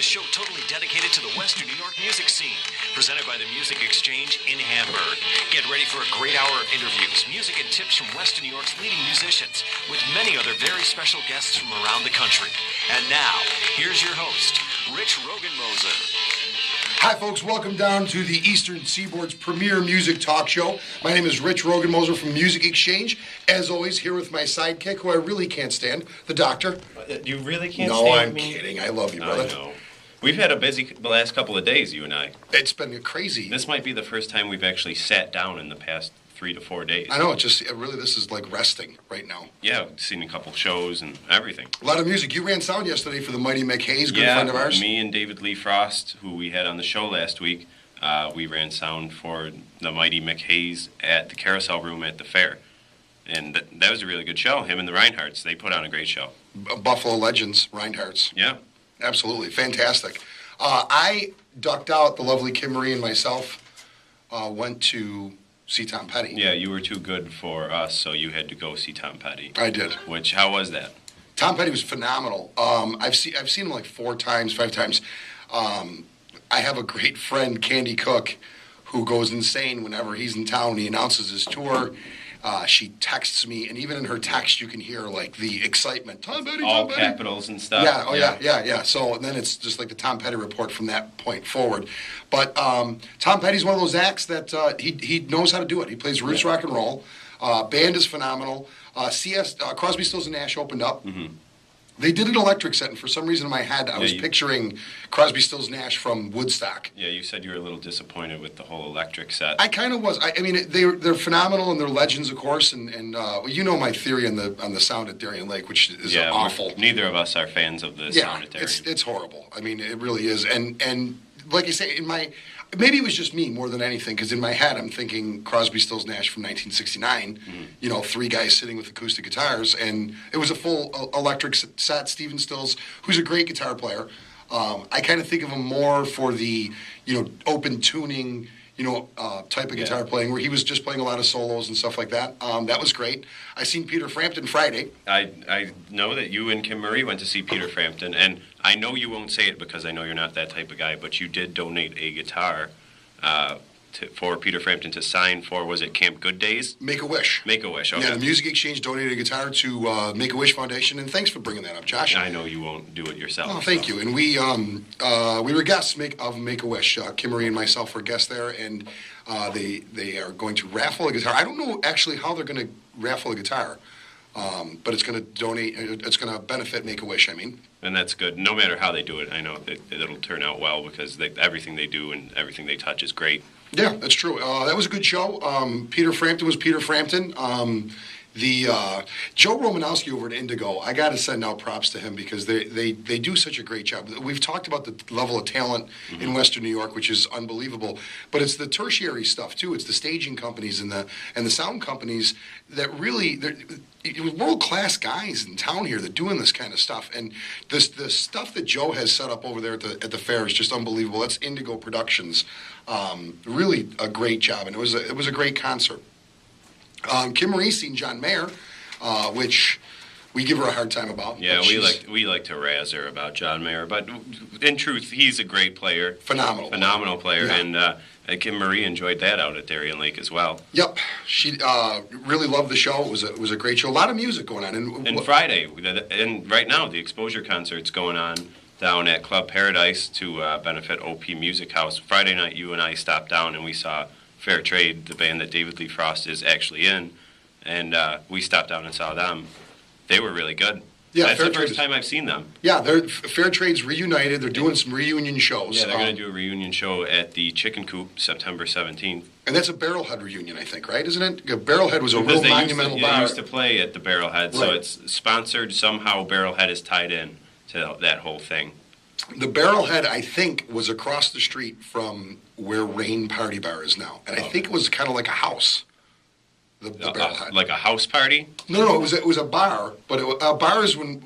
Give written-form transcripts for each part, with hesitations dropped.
show totally dedicated to the Western New York music scene, presented by the Music Exchange in Hamburg. Get ready for a great hour of interviews, music and tips from Western New York's leading musicians, with many other very special guests from around the country. And now, here's your host, Rich Rogan-Moser. Hi, folks. Welcome down to the Eastern Seaboard's premier music talk show. My name is Rich Rogan-Moser from Music Exchange. As always, here with my sidekick, who I really can't stand, the doctor. You really can't No, stand I'm me? kidding. I love you, brother. I know. We've had a busy last couple of days, you and I. It's been crazy. This might be the first time we've actually sat down in the past 3 to 4 days. I know. This is like resting right now. Yeah, I've seen a couple shows and everything. A lot of music. You ran sound yesterday for the Mighty McHay's, good friend of ours. Me and David Lee Frost, who we had on the show last week, we ran sound for the Mighty McHay's at the Carousel Room at the fair. And that was a really good show. Him and the Reinhardts, they put on a great show. Buffalo legends, Reinhardts. Yeah. Absolutely. Fantastic. I ducked out. The lovely Kim Marie and myself went to see Tom Petty. Yeah, you were too good for us, so you had to go see Tom Petty. I did. How was that? Tom Petty was phenomenal. I've seen him like 5 times. I have a great friend, Candy Cook, who goes insane whenever he's in town. He announces his tour. She texts me, and even in her text, you can hear like the excitement. Tom Petty, all Tom Petty. capitals and stuff. Yeah. So then it's just like the Tom Petty report from that point forward. But Tom Petty's one of those acts that he knows how to do it. He plays roots rock and roll. Band is phenomenal. Crosby, Stills and Nash opened up. Mm-hmm. They did an electric set, and for some reason in my head, I was picturing Crosby, Stills, Nash from Woodstock. Yeah, you said you were a little disappointed with the whole electric set. I kind of was. I mean, they're phenomenal, and they're legends, of course. And you know my theory on the sound at Darien Lake, which is awful. Neither of us are fans of the sound at Darien. It's horrible. I mean, it really is. And like I say, maybe it was just me more than anything, because in my head I'm thinking Crosby, Stills, Nash from 1969. Mm-hmm. You know, 3 guys sitting with acoustic guitars, and it was a full electric set. Stephen Stills, who's a great guitar player, I kind of think of him more for the open tuning type of guitar playing, where he was just playing a lot of solos and stuff like that. That was great. I seen Peter Frampton Friday. I know that you and Kim Marie went to see Peter Frampton, and I know you won't say it because I know you're not that type of guy, but you did donate a guitar for Peter Frampton to sign for, was it Camp Good Days? Make-A-Wish. Make-A-Wish, okay. Yeah, the Music Exchange donated a guitar to Make-A-Wish Foundation, and thanks for bringing that up, Josh. I know you won't do it yourself. Oh, thank you. And we were guests of Make-A-Wish. Kim Marie and myself were guests there, and they are going to raffle a guitar. I don't know actually how they're going to raffle a guitar, but it's going to benefit Make-A-Wish, And that's good. No matter how they do it, I know that it'll turn out well, because everything they do and everything they touch is great. Yeah, that's true. That was a good show. Peter Frampton was Peter Frampton. Joe Romanowski over at Indigo, I got to send out props to him, because they do such a great job. We've talked about the level of talent in Western New York, which is unbelievable, but it's the tertiary stuff too. It's the staging companies and the sound companies that really, they're world-class guys in town here that doing this kind of stuff. And the stuff that Joe has set up over there at the fair is just unbelievable. That's Indigo Productions. Really a great job, and it was a great concert. Kim Marie seen John Mayer, which we give her a hard time about. Yeah, we like to razz her about John Mayer, but in truth, he's a great player. Phenomenal player, yeah. And Kim Marie enjoyed that out at Darien Lake as well. Yep, she really loved the show. It was a great show. A lot of music going on. And Friday, and right now the Exposure concert's going on down at Club Paradise to benefit OP Music House. Friday night, you and I stopped down and we saw Fair Trade, the band that David Lee Frost is actually in, and we stopped down and saw them. They were really good. Yeah, that's the first time I've seen them. Yeah, Fair Trade's reunited. They're doing some reunion shows. Yeah, they're going to do a reunion show at the Chicken Coop September 17th. And that's a Barrelhead reunion, I think, right? Isn't it? Barrelhead was a real monumental bar. They used to play at the Barrelhead, right. So it's sponsored. Somehow Barrelhead is tied in to that whole thing. The Barrelhead, I think, was across the street from where Rain Party Bar is now. And I think it was kind of like a house. The Barrelhead. Like a house party? No, it was a bar, but bars when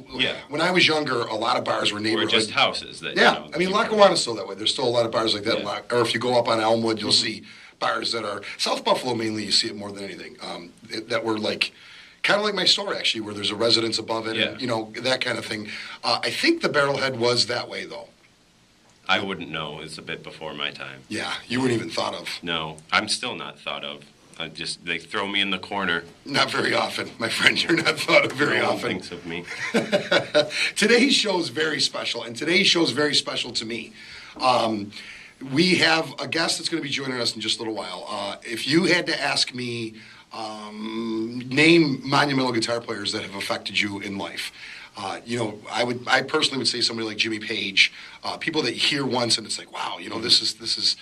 I was younger, a lot of bars were neighborhood. Or just houses. I mean, Lackawanna's still that way. There's still a lot of bars like that. Yeah. Or if you go up on Elmwood, you'll see bars that are South Buffalo mainly. You see it more than anything. That were like kind of like my store actually, where there's a residence above it, and that kind of thing. I think the Barrelhead was that way though. I wouldn't know. It's a bit before my time. Yeah, you weren't even thought of. No, I'm still not thought of. They throw me in the corner. Not very often, my friend. You're not thought of very No one often. thinks of me. Today's show is very special, and today's show is very special to me. We have a guest that's going to be joining us in just a little while. If you had to ask me, name monumental guitar players that have affected you in life. I personally would say somebody like Jimmy Page, people that you hear once and it's like, wow, this is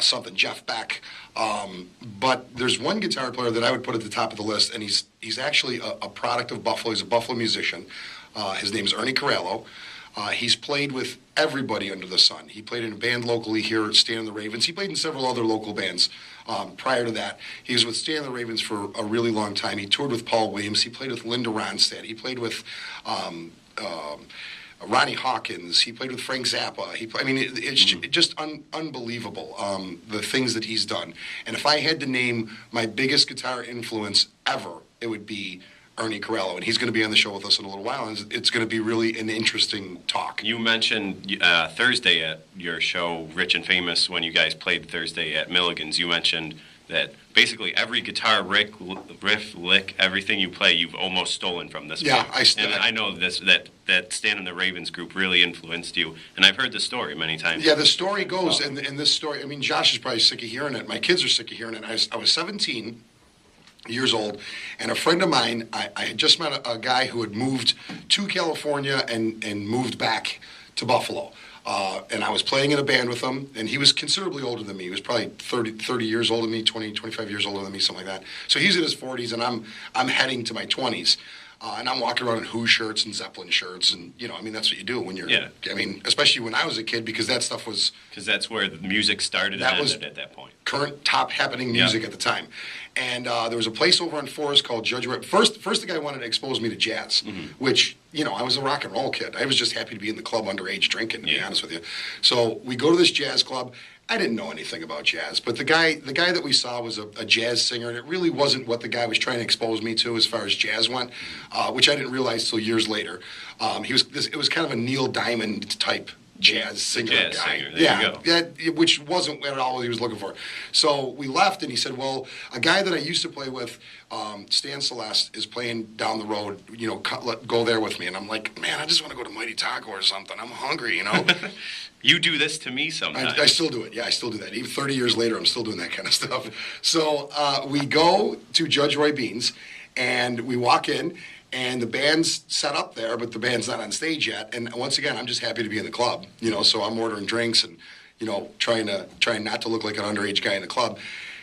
something. Jeff Beck, but there's one guitar player that I would put at the top of the list, and he's actually a product of Buffalo. He's a Buffalo musician. His name is Ernie Corallo. He's played with everybody under the sun. He played in a band locally here at Stan and the Ravens. He played in several other local bands. Prior to that, he was with Stan and the Ravens for a really long time. He toured with Paul Williams. He played with Linda Ronstadt. He played with Ronnie Hawkins. He played with Frank Zappa. It's just unbelievable, the things that he's done. And if I had to name my biggest guitar influence ever, it would be Ernie Corallo, and he's going to be on the show with us in a little while, and it's going to be really an interesting talk. You mentioned Thursday at your show, Rich and Famous, when you guys played Thursday at Milligan's. You mentioned that basically every guitar riff, lick, everything you play, you've almost stolen from this. Yeah, and I know that Stan and the Ravens group really influenced you, and I've heard the story many times. Yeah, the story goes, and this story, Josh is probably sick of hearing it. My kids are sick of hearing it. I was 17 years old, and a friend of mine, I had just met a guy who had moved to California and moved back to Buffalo. And I was playing in a band with him, and he was considerably older than me. He was probably 30 years older than me, 25 years older than me, something like that. So he's in his 40s, and I'm heading to my 20s. And I'm walking around in Who shirts and Zeppelin shirts, and that's what you do when you're. Yeah. Especially when I was a kid, because that stuff was. Because that's where the music started and ended at that point. Current top happening music at the time, and there was a place over on Forest called Judge Roy. First the guy wanted to expose me to jazz, which I was a rock and roll kid. I was just happy to be in the club underage drinking, to be honest with you. So we go to this jazz club. I didn't know anything about jazz, but the guy that we saw was a jazz singer, and it really wasn't what the guy was trying to expose me to as far as jazz went, which I didn't realize till years later. It was kind of a Neil Diamond type jazz singer guy. There you go. Which wasn't at all what he was looking for. So we left, and he said, well, a guy that I used to play with, Stan Celeste, is playing down the road, go there with me. And I'm like, man, I just want to go to Mighty Taco or something. I'm hungry, You do this to me sometimes. I still do it. Yeah, I still do that. Even 30 years later, I'm still doing that kind of stuff. So we go to Judge Roy Bean's, and we walk in, and the band's set up there, but the band's not on stage yet. And once again, I'm just happy to be in the club, so I'm ordering drinks and, trying not to look like an underage guy in the club.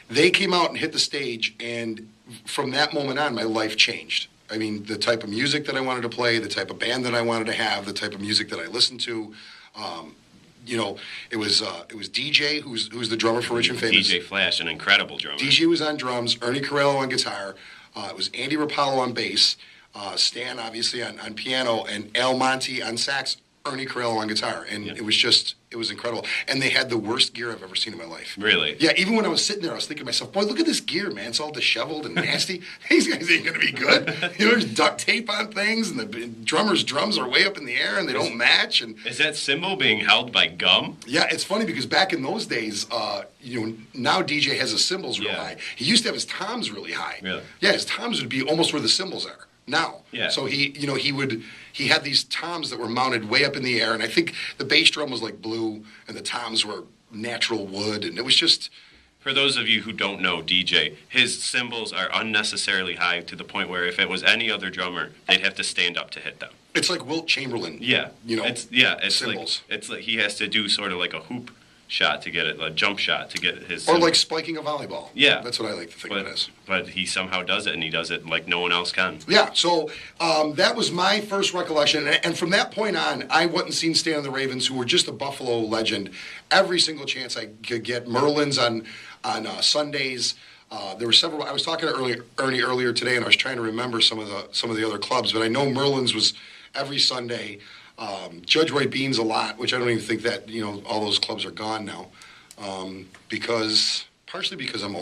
They came out and hit the stage, and from that moment on, my life changed. The type of music that I wanted to play, the type of band that I wanted to have, the type of music that I listened to. It was DJ, who's the drummer for Rich and Famous. DJ Flash, an incredible drummer. DJ was on drums, Ernie Corallo on guitar, it was Andy Rapallo on bass, Stan obviously on piano, and Al Monte on sax, Ernie Corallo on guitar, and it was incredible. And they had the worst gear I've ever seen in my life. Really? Yeah, even when I was sitting there, I was thinking to myself, boy, look at this gear, man. It's all disheveled and nasty. These guys ain't going to be good. There's duct tape on things, and the drummer's drums are way up in the air, and they don't match. And is that cymbal being held by gum? Yeah, it's funny because back in those days, now DJ has his cymbals real high. He used to have his toms really high. Really? Yeah, his toms would be almost where the cymbals are now. Yeah. So he had these toms that were mounted way up in the air, and I think the bass drum was like blue, and the toms were natural wood, and it was just. For those of you who don't know DJ, his cymbals are unnecessarily high to the point where if it was any other drummer, they'd have to stand up to hit them. It's like Wilt Chamberlain. Yeah. It's cymbals. It's like he has to do sort of like a hoop shot to get it, a jump shot to get his. Or like spiking a volleyball. Yeah. That's what I like to think of it as. But he somehow does it, and he does it like no one else can. Yeah, so that was my first recollection. And from that point on, I went and seen Stan and the Ravens, who were just a Buffalo legend. Every single chance I could get. Merlin's on Sundays. There were several. I was talking to Ernie earlier today, and I was trying to remember some of the other clubs. But I know Merlin's was every Sunday. Judge Roy Bean's a lot, which I don't even think that all those clubs are gone now, partially because I'm